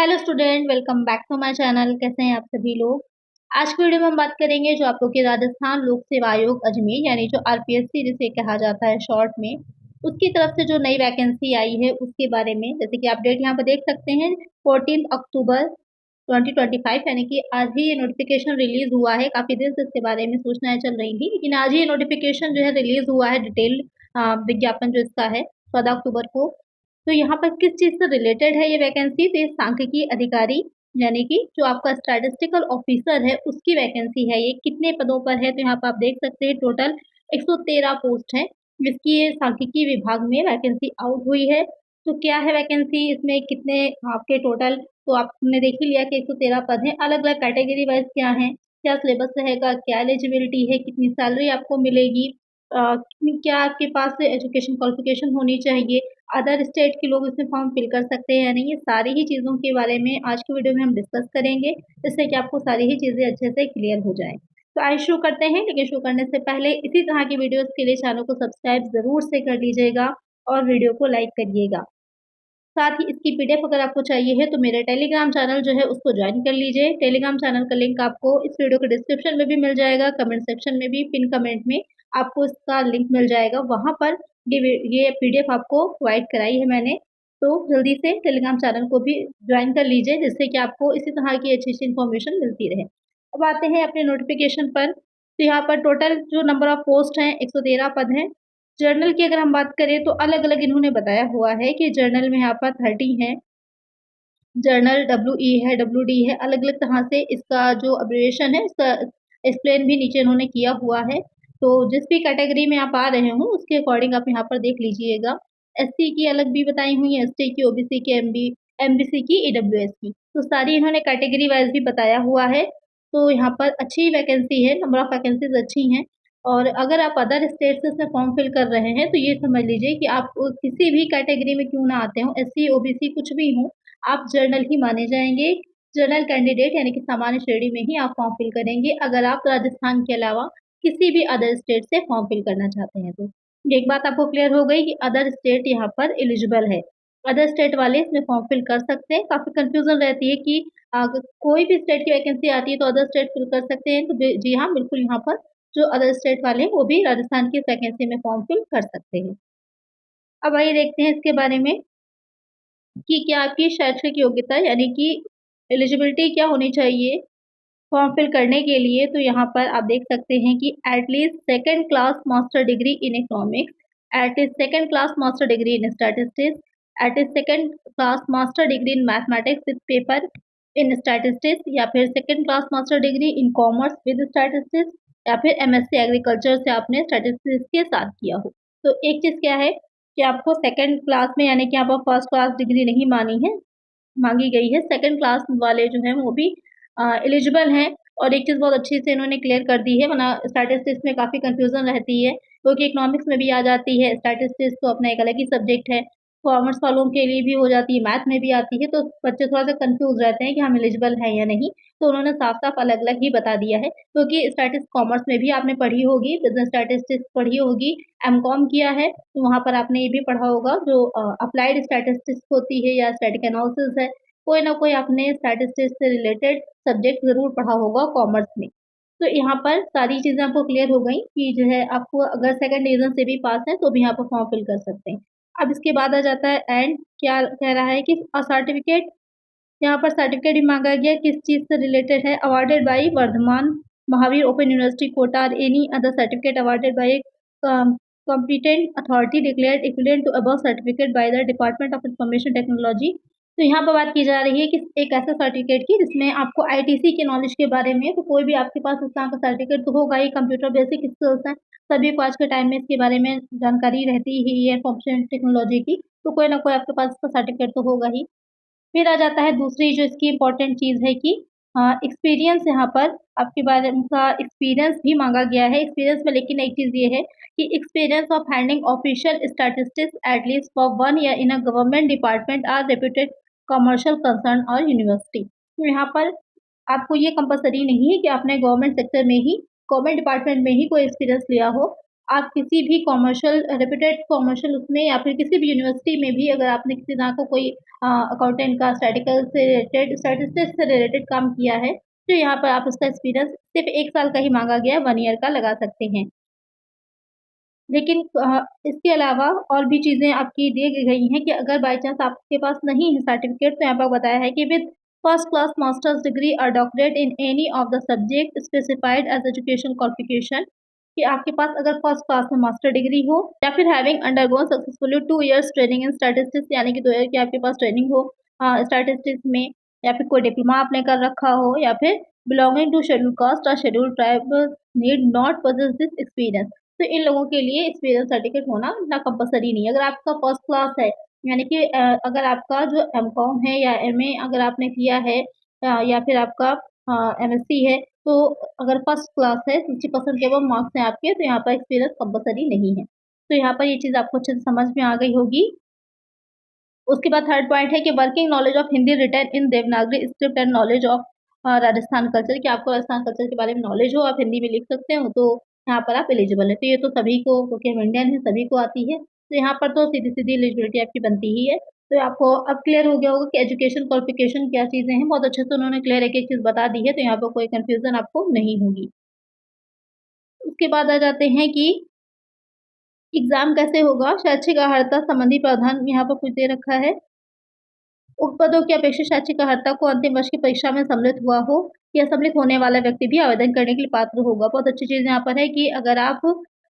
Hello student, welcome back to my channel. कैसे हैं आप सभी लोग। आज की वीडियो में हम बात करेंगे जो आप लोग के राजस्थान लोक सेवा आयोग अजमेर यानी जो आरपीएससी जिसे कहा जाता है शॉर्ट में, उसकी तरफ से जो नई वैकेंसी आई है उसके बारे में। जैसे कि आप डेट यहाँ पर देख सकते हैं 14 अक्टूबर 2025 यानी कि आज ही ये नोटिफिकेशन रिलीज हुआ है। काफ़ी दिन से इसके बारे में सूचनाएं चल रही थी, लेकिन आज ही ये नोटिफिकेशन जो है रिलीज हुआ है। डिटेल विज्ञापन जो इसका है 14 अक्टूबर को। तो यहाँ पर किस चीज़ से रिलेटेड है ये वैकेंसी, तो ये सांख्यिकी अधिकारी यानी कि जो आपका स्टैटिस्टिकल ऑफिसर है उसकी वैकेंसी है। ये कितने पदों पर है, तो यहाँ पर आप देख सकते हैं टोटल 113 पोस्ट है जिसकी ये सांख्यिकी विभाग में वैकेंसी आउट हुई है। तो क्या है वैकेंसी, इसमें कितने आपके टोटल, तो आपने देख ही लिया कि 113 पद हैं। अलग अलग कैटेगरी वाइज क्या है, क्या सिलेबस रहेगा, क्या एलिजिबिलिटी है, कितनी सैलरी आपको मिलेगी, क्या आपके पास एजुकेशन क्वालिफिकेशन होनी चाहिए, अदर स्टेट के लोग इसमें फॉर्म फिल कर सकते हैं या नहीं, ये सारी ही चीज़ों के बारे में आज की वीडियो में हम डिस्कस करेंगे, जिससे कि आपको सारी ही चीज़ें अच्छे से क्लियर हो जाए। तो आइए शुरू करते हैं, लेकिन शुरू करने से पहले इसी तरह की वीडियोस के लिए चैनल को सब्सक्राइब ज़रूर से कर लीजिएगा और वीडियो को लाइक करिएगा। साथ ही इसकी पीडीएफ अगर आपको चाहिए है तो मेरा टेलीग्राम चैनल जो है उसको ज्वाइन कर लीजिए। टेलीग्राम चैनल का लिंक आपको इस वीडियो के डिस्क्रिप्शन में भी मिल जाएगा, कमेंट सेक्शन में भी, पिन कमेंट में आपको इसका लिंक मिल जाएगा। वहाँ पर ये पीडीएफ आपको प्रोवाइड कराई है मैंने, तो जल्दी से टेलीग्राम चैनल को भी ज्वाइन कर लीजिए, जिससे कि आपको इसी तरह की अच्छी अच्छी इन्फॉर्मेशन मिलती रहे। अब आते हैं अपने नोटिफिकेशन पर। तो यहाँ पर टोटल जो नंबर ऑफ पोस्ट हैं 113 पद हैं। जर्नल की अगर हम बात करें तो अलग अलग इन्होंने बताया हुआ है कि जर्नल में यहाँ पर 30 है, जर्नल डब्ल्यू ई है, डब्ल्यू डी है, अलग अलग तरह से इसका जो अब्रिविएशन है इसका एक्सप्लेन भी नीचे इन्होंने किया हुआ है। तो जिस भी कैटेगरी में आप आ रहे हो उसके अकॉर्डिंग आप यहाँ पर देख लीजिएगा। एससी की अलग भी बताई हुई है, एसटी की, ओबीसी की, एमबीसी की, ईडब्ल्यूएस की, तो सारी इन्होंने कैटेगरी वाइज भी बताया हुआ है। तो यहाँ पर अच्छी वैकेंसी है, नंबर ऑफ वैकेंसीज अच्छी हैं। और अगर आप अदर स्टेट से इसमें फॉर्म फिल कर रहे हैं तो ये समझ लीजिए कि आप किसी भी कैटेगरी में क्यों ना आते हो, एससी ओबीसी कुछ भी हो, आप जर्नल ही माने जाएंगे। जनरल कैंडिडेट यानी कि सामान्य श्रेणी में ही आप फॉर्म फिल करेंगे अगर आप राजस्थान के अलावा किसी भी अदर स्टेट से फॉर्म फिल करना चाहते हैं। तो एक बात आपको क्लियर हो गई कि अदर स्टेट यहाँ पर एलिजिबल है, अदर स्टेट वाले इसमें फॉर्म फिल कर सकते हैं। काफ़ी कंफ्यूजन रहती है कि अगर कोई भी स्टेट की वैकेंसी आती है तो अदर स्टेट फिल कर सकते हैं, तो जी हाँ, बिल्कुल यहाँ पर जो अदर स्टेट वाले हैं वो भी राजस्थान की वैकेंसी में फॉर्म फिल कर सकते हैं। अब आइए देखते हैं इसके बारे में कि क्या आपकी शैक्षिक योग्यता यानी कि एलिजिबिलिटी क्या होनी चाहिए फॉर्म फिल करने के लिए। तो यहाँ पर आप देख सकते हैं कि at least second class master degree in economics, at least second class master degree in statistics, at least second class master degree in mathematics with paper in statistics, या फिर second class master degree in commerce with statistics, या फिर MSc agriculture से आपने statistics के साथ किया हो। तो एक चीज़ क्या है कि आपको सेकेंड क्लास में यानी कि आप फर्स्ट क्लास डिग्री नहीं मानी है, मांगी गई है, सेकंड क्लास वाले जो हैं वो भी एलिजिबल हैं। और एक चीज़ बहुत अच्छी से इन्होंने क्लियर कर दी है, वरना स्टैटिस्टिक्स में काफ़ी कंफ्यूजन रहती है, क्योंकि इकोनॉमिक्स में भी आ जाती है, स्टैटिस्टिक्स तो अपना एक अलग ही सब्जेक्ट है, कॉमर्स वालों के लिए भी हो जाती है, मैथ में भी आती है, तो बच्चे थोड़ा-सा कन्फ्यूज़ रहते हैं कि हम एलिजिबल हैं या नहीं। तो उन्होंने साफ-साफ अलग-अलग ही बता दिया है, क्योंकि स्टैटिस्टिक्स कॉमर्स में भी आपने पढ़ी होगी, बिज़नेस स्टैटिस्टिक्स पढ़ी होगी, एमकॉम किया है, तो वहाँ पर आपने ये भी पढ़ा होगा जो अप्लाइड स्टैटिस्टिक्स होती है या स्टैटिक एनालिसिस है, कोई ना कोई आपने स्टैटिस्टिक्स से रिलेटेड सब्जेक्ट ज़रूर पढ़ा होगा कॉमर्स में। तो यहाँ पर सारी चीज़ें आपको क्लियर हो गई कि जो है आपको अगर सेकंड डिवीज़न से भी पास हैं तो भी यहाँ पर फॉर्म फिल कर सकते हैं। अब इसके बाद आ जाता है एंड, क्या कह रहा है कि सर्टिफिकेट, यहाँ पर सर्टिफिकेट भी मांगा गया, किस चीज़ से रिलेटेड है, awarded by Vardhman Mahaveer open university Kota और any other certificate awarded by competent authority declared equivalent to above certificate by the Department of Information Technology। तो यहाँ पर बात की जा रही है कि एक ऐसा सर्टिफिकेट की जिसमें आपको आईटीसी के नॉलेज के बारे में, तो कोई भी आपके पास उस तरह का सर्टिफिकेट तो होगा ही, कंप्यूटर बेसिक स्किल्स हैं, सभी को आज के टाइम में इसके बारे में जानकारी रहती ही है इंफॉर्मेशन टेक्नोलॉजी की, तो कोई ना कोई आपके पास इसका सर्टिफिकेट तो होगा ही। फिर आ जाता है दूसरी जो इसकी इम्पोर्टेंट चीज़ है कि एक्सपीरियंस, यहाँ पर आपके बारे में का एक्सपीरियंस भी मांगा गया है। एक्सपीरियंस में लेकिन एक चीज़ ये है कि experience of handling official statistics at least for 1 year in a government department or reputed commercial concern और यूनिवर्सिटी। तो यहाँ पर आपको ये कंपलसरी नहीं है कि आपने गवर्नमेंट सेक्टर में ही, गवर्नमेंट डिपार्टमेंट में ही कोई एक्सपीरियंस लिया हो। आप किसी भी कॉमर्शियल रेप्यूटेड कॉमर्शियल उसमें या फिर किसी भी यूनिवर्सिटी में भी अगर आपने किसी तरह का कोई अकाउंटेंट का स्टैटिकल से रिलेटेड स्टैटिस्टिक्स से रिलेटेड काम किया है, तो यहाँ पर आप उसका एक्सपीरियंस सिर्फ़ 1 साल का ही माँगा गया है, 1 ईयर का लगा सकते हैं। लेकिन इसके अलावा और भी चीज़ें आपकी दी गई हैं कि अगर बाय चांस आपके पास नहीं है सर्टिफ़िकेट, तो यहाँ पर बताया है कि with first class masters degree और doctorate in any of the subject specified as education qualification, कि आपके पास अगर फर्स्ट क्लास में मास्टर डिग्री हो या फिर having undergone successfully 2 years training in statistics, यानी कि 2 ईयर की आपके पास ट्रेनिंग हो स्टैटिस्टिक्स में, या फिर कोई डिप्लोमा आपने कर रखा हो, या फिर बिलॉन्गिंग टू शेड्यूल्ड कास्ट और scheduled tribe need not possesses this experience. तो इन लोगों के लिए एक्सपीरियंस सर्टिफिकेट होना इतना कंपल्सरी नहीं है। अगर आपका फर्स्ट क्लास है, यानी कि अगर आपका जो एमकॉम है या एमए अगर आपने किया है या फिर आपका एमएससी है, तो अगर फर्स्ट क्लास है 60% के अबव मार्क्स हैं आपके, तो यहाँ पर एक्सपीरियंस कंपल्सरी नहीं है। तो यहाँ पर ये चीज़ आपको अच्छे से समझ में आ गई होगी। उसके बाद थर्ड पॉइंट है कि working knowledge of Hindi written in Devanagari script and knowledge of Rajasthan culture, कि आपको राजस्थान कल्चर के बारे में नॉलेज हो, आप हिंदी में लिख सकते हो, तो यहाँ पर आप एलिजिबल है। तो ये तो सभी को, क्योंकि हम इंडियन हैं, सभी को आती है, तो यहाँ पर तो सीधी-सीधी एलिजिबिलिटी आपकी बनती ही है। तो आपको अब क्लियर हो गया होगा कि एजुकेशन क्वालिफ़िकेशन क्या चीज़ें हैं, बहुत अच्छे से उन्होंने क्लियर एक-एक चीज़ बता दी है, तो यहाँ पर कोई कन्फ्यूज़न आपको नहीं होगी। उसके बाद आ जाते हैं कि एग्ज़ाम कैसे होगा, शैक्षिक अर्हता संबंधी प्रावधान यहाँ पर कुछ दे रखा है। उक्त पदों की अपेक्षित शैक्षिक अर्हता को अंतिम वर्ष की परीक्षा में सम्मिलित हुआ हो या सम्मिलित होने वाला व्यक्ति भी आवेदन करने के लिए पात्र होगा। बहुत अच्छी चीज़ यहाँ पर है कि अगर आप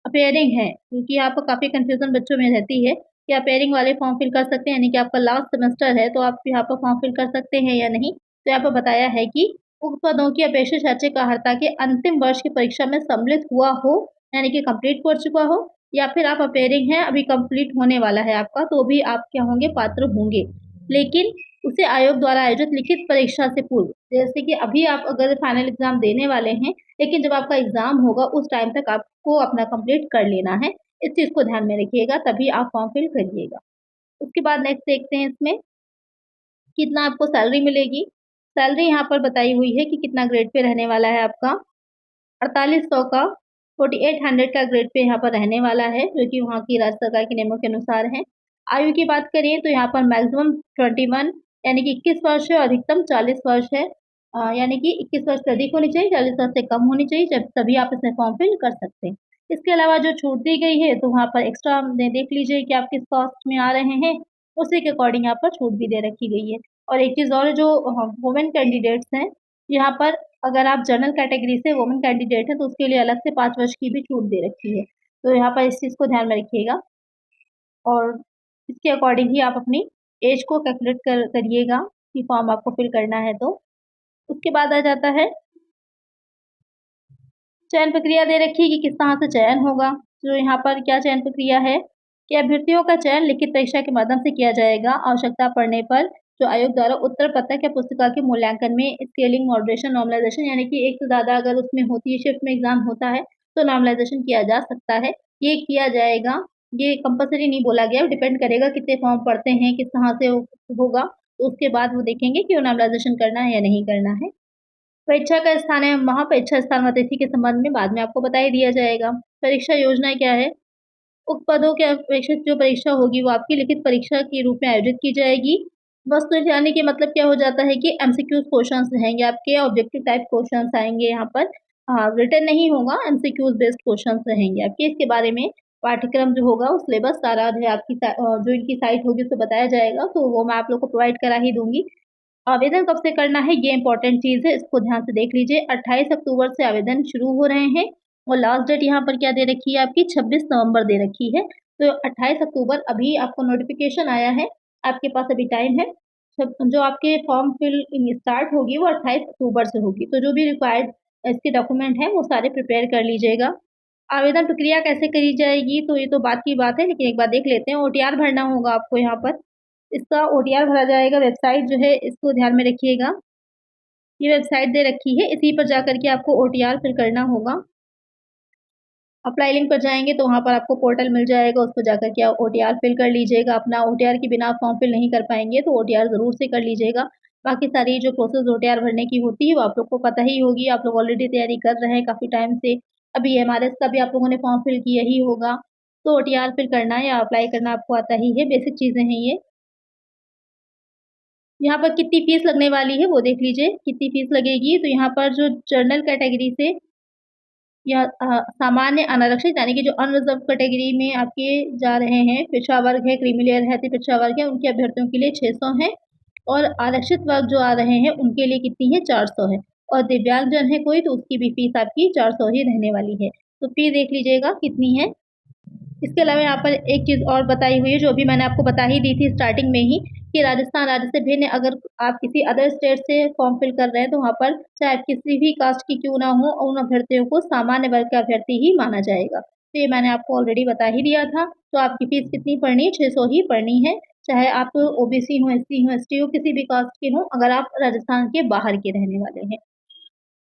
अपीयरिंग हैं, क्योंकि यहाँ पर काफ़ी कन्फ्यूज़न बच्चों में रहती है कि अपीयरिंग वाले फॉर्म फिल कर सकते हैं, यानी कि आपका लास्ट सेमेस्टर है, तो आप यहाँ पर फॉर्म फिल कर सकते हैं या नहीं। तो यहाँ पर बताया है कि उक्त पदों की अपेक्षित शैक्षिक अर्हता के अंतिम वर्ष की परीक्षा में सम्मिलित हुआ हो, यानी कि कंप्लीट कर चुका हो, या फिर आप अपीयरिंग हैं, अभी कंप्लीट होने वाला है आपका, तो भी आप क्या होंगे, पात्र होंगे। लेकिन उसे आयोग द्वारा आयोजित लिखित परीक्षा से पूर्व, जैसे कि अभी आप अगर फाइनल एग्ज़ाम देने वाले हैं, लेकिन जब आपका एग्ज़ाम होगा उस टाइम तक आपको अपना कंप्लीट कर लेना है। इस चीज़ को ध्यान में रखिएगा, तभी आप फॉर्म फिल करिएगा। उसके बाद नेक्स्ट देखते हैं इसमें कितना आपको सैलरी मिलेगी। सैलरी यहाँ पर बताई हुई है कि कितना ग्रेड पे रहने वाला है आपका। 4800 का 4800 का ग्रेड पे यहाँ पर रहने वाला है, जो कि वहाँ की राज्य सरकार के नियमों के अनुसार है। आयु की बात करें तो यहाँ पर मैक्सिमम 21 यानी कि 21 वर्ष है और अधिकतम 40 वर्ष है। यानी कि 21 वर्ष से अधिक होनी चाहिए, 40 वर्ष से कम होनी चाहिए, जब तभी आप इसमें फॉर्म फिल कर सकते हैं। इसके अलावा जो छूट दी गई है, तो वहाँ पर एक्स्ट्रा देख लीजिए कि आप किस कास्ट में आ रहे हैं, उसी के अकॉर्डिंग यहाँ पर छूट भी दे रखी गई है। और एक चीज़ और, जो वुमेन कैंडिडेट्स हैं, यहाँ पर अगर आप जनरल कैटेगरी से वुमेन कैंडिडेट हैं, तो उसके लिए अलग से 5 वर्ष की भी छूट दे रखी है। तो यहाँ पर इस चीज़ को ध्यान में रखिएगा और इसके अकॉर्डिंग ही आप अपनी एज को कैलकुलेट करिएगा कि फॉर्म आपको फिल करना है तो। उसके बाद आ जाता है चयन प्रक्रिया दे रखी है कि किस तरह से चयन होगा। तो यहाँ पर क्या चयन प्रक्रिया है कि अभ्यर्थियों का चयन लिखित परीक्षा के माध्यम से किया जाएगा। आवश्यकता पड़ने पर जो आयोग द्वारा उत्तर पत्रक या पुस्तिका के मूल्यांकन में स्केलिंग, मॉडरेशन, नॉर्मलाइज़ेशन, यानी कि एक से ज़्यादा अगर उसमें होती है, शिफ्ट में एग्ज़ाम होता है, तो नॉर्मलाइज़ेशन किया जा सकता है। ये किया जाएगा, ये कंपल्सरी नहीं बोला गया है, डिपेंड करेगा कितने फॉर्म पड़ते हैं, किस तरह से होगा, तो उसके बाद वो देखेंगे कि वो नॉर्मलाइज़ेशन करना है या नहीं करना है। परीक्षा का स्थान है, महापरीक्षा स्थान व तिथि के संबंध में बाद में आपको बता ही दिया जाएगा। परीक्षा योजना क्या है? उक्त पदों के अपेक्षित जो परीक्षा होगी, वो आपकी लिखित परीक्षा के रूप में आयोजित की जाएगी। वस्तुनिष्ठ यानी कि मतलब क्या हो जाता है कि एमसीक्यूज़ क्वेश्चन्स रहेंगे आपके, ऑब्जेक्टिव टाइप क्वेश्चन्स आएँगे यहाँ पर। रिटन नहीं होगा, एमसीक्यूज़ बेस्ड क्वेश्चन्स रहेंगे आपके। इसके बारे में पाठ्यक्रम जो होगा, वो सिलेबस सारा जो है आपकी जो इनकी साइट होगी, उसपे बताया जाएगा, तो वो मैं आप लोग को प्रोवाइड करा ही दूँगी। आवेदन कब से करना है, ये इम्पोर्टेंट चीज़ है, इसको ध्यान से देख लीजिए। 28 अक्टूबर से आवेदन शुरू हो रहे हैं और लास्ट डेट यहाँ पर क्या दे रखी है आपकी, 26 नवंबर दे रखी है। तो 28 अक्टूबर अभी आपको नोटिफ़िकेशन आया है, आपके पास अभी टाइम है। सब जो आपके फॉर्म फिलिंग स्टार्ट होगी, वो 28 अक्टूबर से होगी। तो जो भी रिक्वायर्ड इसके डॉक्यूमेंट हैं, वो सारे प्रिपेयर कर लीजिएगा। आवेदन प्रक्रिया कैसे करी जाएगी, तो ये तो बात की बात है, लेकिन एक बार देख लेते हैं। ओटीआर भरना होगा आपको यहाँ पर। इसका ओटीआर भरा जाएगा, वेबसाइट जो है इसको ध्यान में रखिएगा। ये वेबसाइट दे रखी है, इसी पर जाकर के आपको ओटीआर फिल करना होगा। अप्लाई लिंक पर जाएँगे तो वहाँ पर आपको पोर्टल मिल जाएगा, उस पर जाकर के आप ओटीआर फिल कर लीजिएगा अपना। ओटीआर के बिना आप फॉर्म फिल नहीं कर पाएँगे, तो ओटीआर ज़रूर से कर लीजिएगा। बाकी सारी जो प्रोसेस ओटीआर भरने की होती है, वो आप लोग को पता ही होगी, आप लोग ऑलरेडी तैयारी कर रहे हैं काफ़ी टाइम से। अब BMRS का भी आप लोगों ने फॉर्म फिल किया ही होगा, तो OTR फिल करना या अप्लाई करना आपको आता ही है, बेसिक चीज़ें हैं ये। यहाँ पर कितनी फ़ीस लगने वाली है वो देख लीजिए, कितनी फ़ीस लगेगी। तो यहाँ पर जो जनरल कैटेगरी से या सामान्य अनारक्षित यानी कि जो अनरिज़र्व कैटेगरी में आपके जा रहे हैं, पिछड़ा वर्ग है, क्रीमी लेयर है, अति पिछड़ा वर्ग है, उनके अभ्यर्थियों के लिए 600 है और आरक्षित वर्ग जो आ रहे हैं उनके लिए कितनी है 400 है और दिव्यांगजन है कोई तो उसकी भी फ़ीस आपकी 400 ही रहने वाली है। तो फ़ीस देख लीजिएगा कितनी है। इसके अलावा यहाँ पर एक चीज़ और बताई हुई है जो अभी मैंने आपको बता ही दी थी स्टार्टिंग में ही कि राजस्थान राज्य से भिन्न अगर आप किसी अदर स्टेट से फॉर्म फिल कर रहे हैं तो वहाँ पर चाहे आप किसी भी कास्ट की क्यों ना हो उन अभ्यर्थियों को सामान्य वर्ग का अभ्यर्थी ही माना जाएगा। तो ये मैंने आपको ऑलरेडी बता ही दिया था। तो आपकी फ़ीस कितनी पड़नी है 600 ही पड़नी है, चाहे आप OBC हो, SC हो, ST हो, किसी भी कास्ट के हों अगर आप राजस्थान के बाहर के रहने वाले हैं।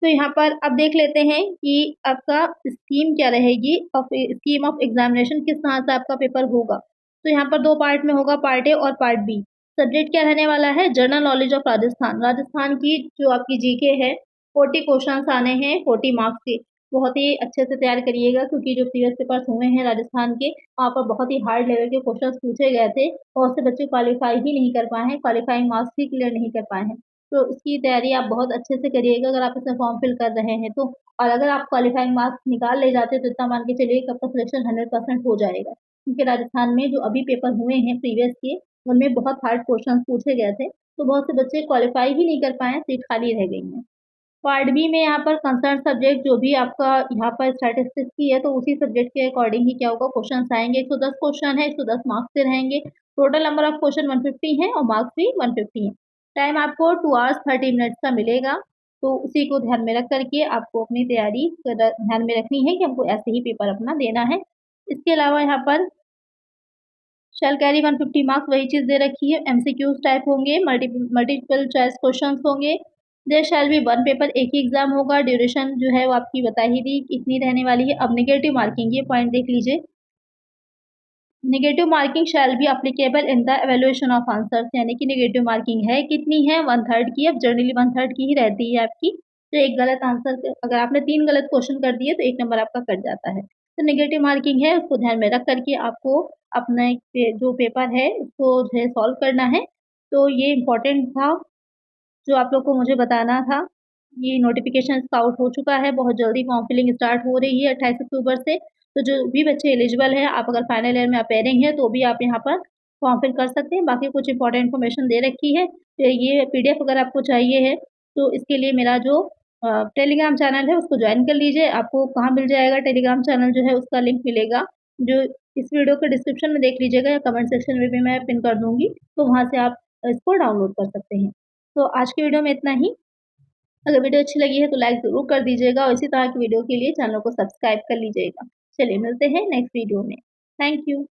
तो यहाँ पर अब देख लेते हैं कि आपका स्कीम क्या रहेगी स्कीम ऑफ एग्जामिनेशन किस तरह से आपका पेपर होगा। तो यहाँ पर 2 पार्ट में होगा, पार्ट ए और पार्ट बी। सब्जेक्ट क्या रहने वाला है, general knowledge of Rajasthan. Rajasthan की जो आपकी जीके है 40 क्वेश्चंस आने हैं 40 मार्क्स के। बहुत ही अच्छे से तैयार करिएगा क्योंकि जो प्रीवियस पेपर्स हुए हैं राजस्थान के वहाँ पर बहुत ही हार्ड लेवल के क्वेश्चंस पूछे गए थे। बहुत से बच्चे क्वालिफाई ही नहीं कर पाए हैं, क्वालिफाइंग मार्क्स ही क्लियर नहीं कर पाए हैं। तो इसकी तैयारी आप बहुत अच्छे से करिएगा अगर आप इसमें फॉर्म फिल कर रहे हैं तो। और अगर आप क्वालिफाइंग मार्क्स निकाल ले जाते हैं तो इतना मान के चलिए कि आपका सिलेक्शन 100% हो जाएगा क्योंकि राजस्थान में जो अभी पेपर हुए हैं प्रीवियस के उनमें बहुत हार्ड क्वेश्चन पूछे गए थे तो बहुत से बच्चे क्वालिफाई ही नहीं कर पाए, सीट खाली रह गई हैं। पार्ट बी में यहाँ पर कंसर्न सब्जेक्ट जो भी आपका यहाँ पर स्टैटिस्टिक्स की है तो उसी सब्जेक्ट के अकॉर्डिंग ही क्या होगा क्वेश्चन आएंगे। 110 क्वेश्चन है, 110 मार्क्स से रहेंगे। टोटल नंबर ऑफ क्वेश्चन 150 है और मार्क्स भी 150 है। टाइम आपको 2 आवर्स 30 मिनट्स का मिलेगा। तो उसी को ध्यान में रख करके आपको अपनी तैयारी ध्यान में रखनी है कि हमको ऐसे ही पेपर अपना देना है। इसके अलावा यहाँ पर शैल कैरी 150 मार्क्स वही चीज़ दे रखी है। MCQs टाइप होंगे, मल्टीपल चॉइस क्वेश्चंस होंगे। देयर शैल बी 1 पेपर, एक ही एग्जाम होगा। ड्यूरेशन जो है वो आपकी बता ही दी कितनी रहने वाली है। अब नेगेटिव मार्किंग ये पॉइंट देख लीजिए। Negative marking shall be applicable in the evaluation of answers यानी कि नेगेटिव मार्किंग है कितनी है 1/3 की। अब जनरली 1/3 की ही रहती है आपकी। तो एक गलत आंसर अगर आपने 3 गलत क्वेश्चन कर दिए तो 1 नंबर आपका कट जाता है। तो नेगेटिव मार्किंग है उसको ध्यान में रख करके आपको अपना जो पेपर है उसको जो है सॉल्व करना है। तो ये इम्पोर्टेंट था जो आप लोग को मुझे बताना था। ये नोटिफिकेशन आउट हो चुका है, बहुत जल्दी फॉर्म फिलिंग स्टार्ट हो रही है 28 अक्टूबर से। तो जो भी बच्चे एलिजिबल हैं आप अगर फाइनल ईयर में अपेयरिंग हैं तो भी आप यहाँ पर फॉर्म फिल कर सकते हैं। बाकी कुछ इंपॉर्टेंट इन्फॉर्मेशन दे रखी है। तो ये PDF अगर आपको चाहिए है तो इसके लिए मेरा जो टेलीग्राम चैनल है उसको ज्वाइन कर लीजिए। आपको कहाँ मिल जाएगा टेलीग्राम चैनल जो है उसका लिंक मिलेगा जो इस वीडियो के डिस्क्रिप्शन में देख लीजिएगा या कमेंट सेक्शन में भी मैं पिन कर दूँगी। तो वहाँ से आप इसको डाउनलोड कर सकते हैं। तो आज की वीडियो में इतना ही। अगर वीडियो अच्छी लगी है तो लाइक ज़रूर कर दीजिएगा और इसी तरह की वीडियो के लिए चैनल को सब्सक्राइब कर लीजिएगा। चलिए मिलते हैं नेक्स्ट वीडियो में। Thank you.